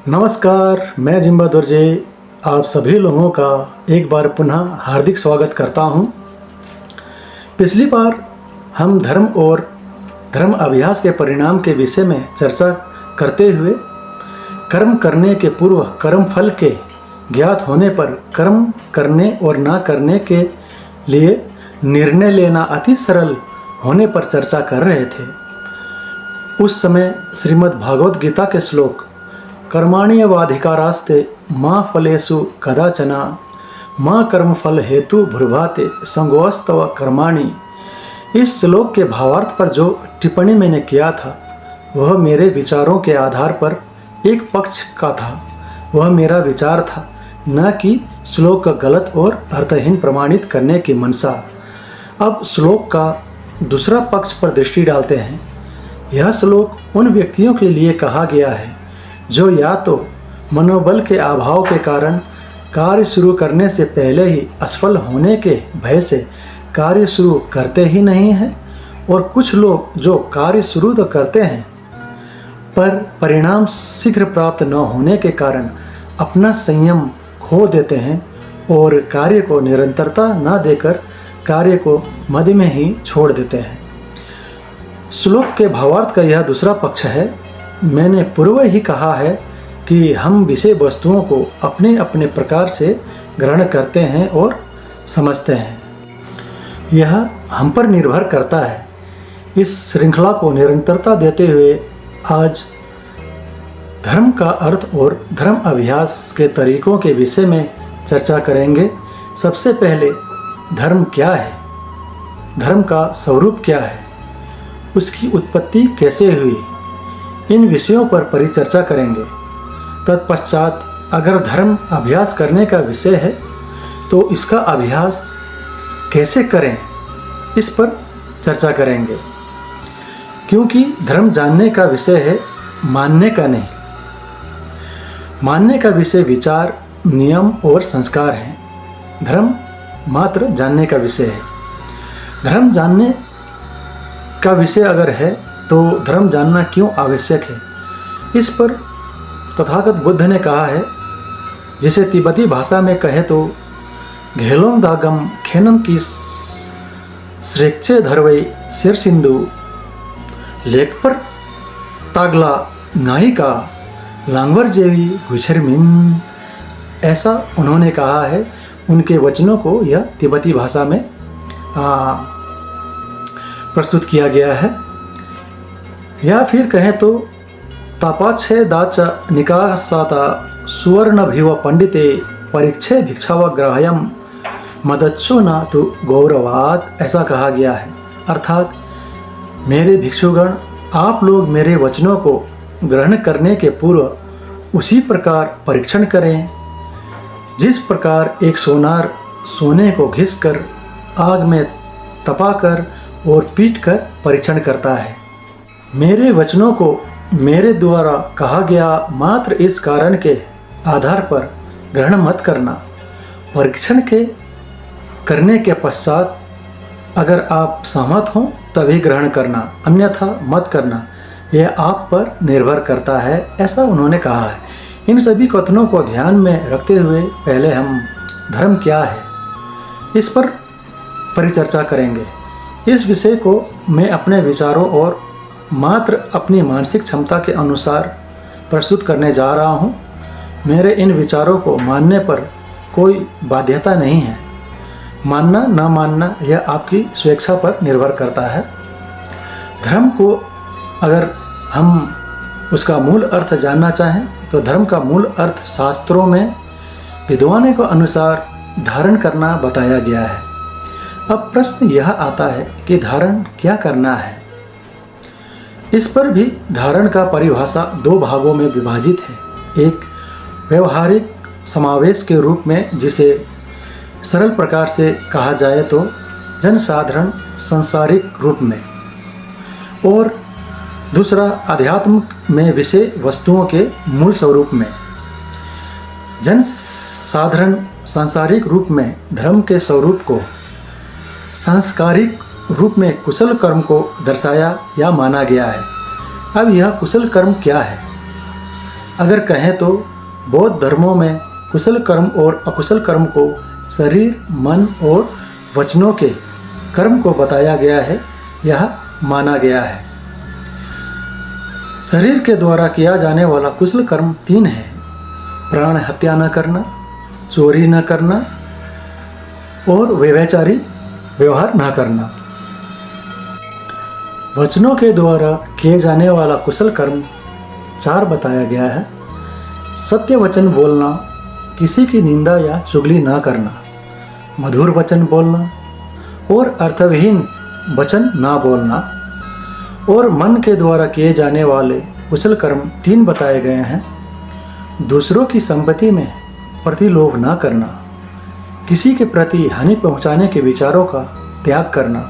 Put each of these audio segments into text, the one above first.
नमस्कार, मैं जिम्बा दुर्जे आप सभी लोगों का एक बार पुनः हार्दिक स्वागत करता हूं। पिछली बार हम धर्म और धर्म अभ्यास के परिणाम के विषय में चर्चा करते हुए कर्म करने के पूर्व कर्म फल के ज्ञात होने पर कर्म करने और ना करने के लिए निर्णय लेना अति सरल होने पर चर्चा कर रहे थे। उस समय श्रीमद् भागवत गीता के श्लोक कर्माण्येवाधिकारास्ते मा फलेषु कदाचन मा कर्मफल हेतु भुर्भाते संगोस्तव कर्माणि, इस श्लोक के भावार्थ पर जो टिप्पणी मैंने किया था वह मेरे विचारों के आधार पर एक पक्ष का था। वह मेरा विचार था, न कि श्लोक का गलत और अर्थहीन प्रमाणित करने की मनसा। अब श्लोक का दूसरा पक्ष पर दृष्टि डालते हैं। यह श्लोक उन व्यक्तियों के लिए कहा गया है जो या तो मनोबल के अभाव के कारण कार्य शुरू करने से पहले ही असफल होने के भय से कार्य शुरू करते ही नहीं हैं, और कुछ लोग जो कार्य शुरू तो करते हैं पर परिणाम शीघ्र प्राप्त न होने के कारण अपना संयम खो देते हैं और कार्य को निरंतरता न देकर कार्य को मध्य में ही छोड़ देते हैं। श्लोक के भावार्थ का यह दूसरा पक्ष है। मैंने पूर्व ही कहा है कि हम विषय वस्तुओं को अपने अपने प्रकार से ग्रहण करते हैं और समझते हैं। यह हम पर निर्भर करता है। इस श्रृंखला को निरंतरता देते हुए आज धर्म का अर्थ और धर्म अभ्यास के तरीकों के विषय में चर्चा करेंगे। सबसे पहले धर्म क्या है, धर्म का स्वरूप क्या है, उसकी उत्पत्ति कैसे हुई, इन विषयों पर परिचर्चा करेंगे। तत्पश्चात अगर धर्म अभ्यास करने का विषय है तो इसका अभ्यास कैसे करें, इस पर चर्चा करेंगे। क्योंकि धर्म जानने का विषय है, मानने का नहीं। मानने का विषय विचार, नियम और संस्कार हैं। धर्म मात्र जानने का विषय है। धर्म जानने का विषय अगर है तो धर्म जानना क्यों आवश्यक है, इस पर तथागत बुद्ध ने कहा है, जिसे तिब्बती भाषा में कहे तो घेलों दागम खेनम की श्रेक्षे धरवई सिर सिंधु लेख पर तागला नायिका लांगवर जेवी गुछरमिन, ऐसा उन्होंने कहा है। उनके वचनों को यह तिब्बती भाषा में प्रस्तुत किया गया है। या फिर कहें तो तापाच्छे दाच निकासाता सुवर्ण भिव पंडिते परीक्षे भिक्षावग्राहयम मदच्छो न तो गौरवात, ऐसा कहा गया है। अर्थात मेरे भिक्षुगण, आप लोग मेरे वचनों को ग्रहण करने के पूर्व उसी प्रकार परीक्षण करें जिस प्रकार एक सोनार सोने को घिसकर आग में तपाकर और पीटकर परीक्षण करता है। मेरे वचनों को मेरे द्वारा कहा गया मात्र इस कारण के आधार पर ग्रहण मत करना। परीक्षण के करने के पश्चात अगर आप सहमत हों तभी ग्रहण करना, अन्यथा मत करना। यह आप पर निर्भर करता है, ऐसा उन्होंने कहा है। इन सभी कथनों को ध्यान में रखते हुए पहले हम धर्म क्या है, इस पर परिचर्चा करेंगे। इस विषय को मैं अपने विचारों और मात्र अपनी मानसिक क्षमता के अनुसार प्रस्तुत करने जा रहा हूँ। मेरे इन विचारों को मानने पर कोई बाध्यता नहीं है। मानना ना मानना यह आपकी स्वेच्छा पर निर्भर करता है। धर्म को अगर हम उसका मूल अर्थ जानना चाहें तो धर्म का मूल अर्थ शास्त्रों में विद्वानों के अनुसार धारण करना बताया गया है। अब प्रश्न यह आता है कि धारण क्या करना है। इस पर भी धारण का परिभाषा दो भागों में विभाजित है। एक व्यवहारिक समावेश के रूप में, जिसे सरल प्रकार से कहा जाए तो जनसाधारण सांसारिक रूप में, और दूसरा अध्यात्म में विषय वस्तुओं के मूल स्वरूप में। जनसाधारण सांसारिक रूप में धर्म के स्वरूप को सांस्कारिक रूप में कुशल कर्म को दर्शाया या माना गया है। अब यह कुशल कर्म क्या है? अगर कहें तो बौद्ध धर्मों में कुशल कर्म और अकुशल कर्म को शरीर, मन और वचनों के कर्म को बताया गया है, यह माना गया है। शरीर के द्वारा किया जाने वाला कुशल कर्म 3 है: प्राण हत्या न करना, चोरी न करना और व्यभिचारी व्यवहार न करना। वचनों के द्वारा किए जाने वाला कुशल कर्म 4 बताया गया है: सत्य वचन बोलना, किसी की निंदा या चुगली ना करना, मधुर वचन बोलना और अर्थविहीन वचन ना बोलना। और मन के द्वारा किए जाने वाले कुशल कर्म 3 बताए गए हैं: दूसरों की संपत्ति में प्रतिलोभ ना करना, किसी के प्रति हानि पहुंचाने के विचारों का त्याग करना,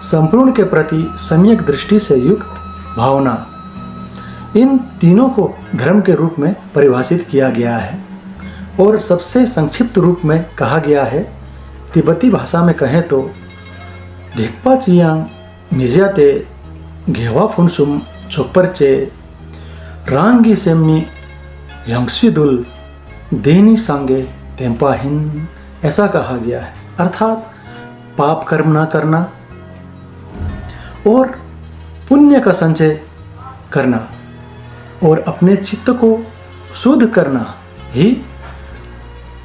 संपूर्ण के प्रति सम्यक दृष्टि से युक्त भावना। इन तीनों को धर्म के रूप में परिभाषित किया गया है और सबसे संक्षिप्त रूप में कहा गया है। तिब्बती भाषा में कहें तो धिक्पा चियांग मिजियाते घेवा फुनसुम चोकपरचे रांगी सेम्मी यंगस्विदुल देनी सांगे तेम्पाहिन, ऐसा कहा गया है। अर्थात पाप कर्म ना करना और पुण्य का संचय करना और अपने चित्त को शुद्ध करना ही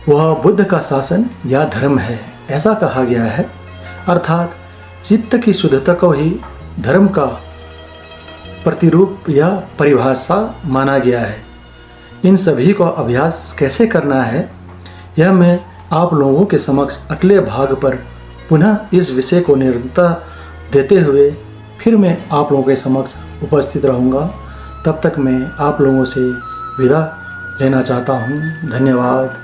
वह बुद्ध का शासन या धर्म है, ऐसा कहा गया है। अर्थात चित्त की शुद्धता को ही धर्म का प्रतिरूप या परिभाषा माना गया है। इन सभी का अभ्यास कैसे करना है, यह मैं आप लोगों के समक्ष अगले भाग पर पुनः इस विषय को निरंतर देते हुए फिर मैं आप लोगों के समक्ष उपस्थित रहूँगा। तब तक मैं आप लोगों से विदा लेना चाहता हूँ। धन्यवाद।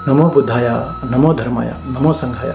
नमो बुद्धाय, नमो धर्माय, नमो संघाय।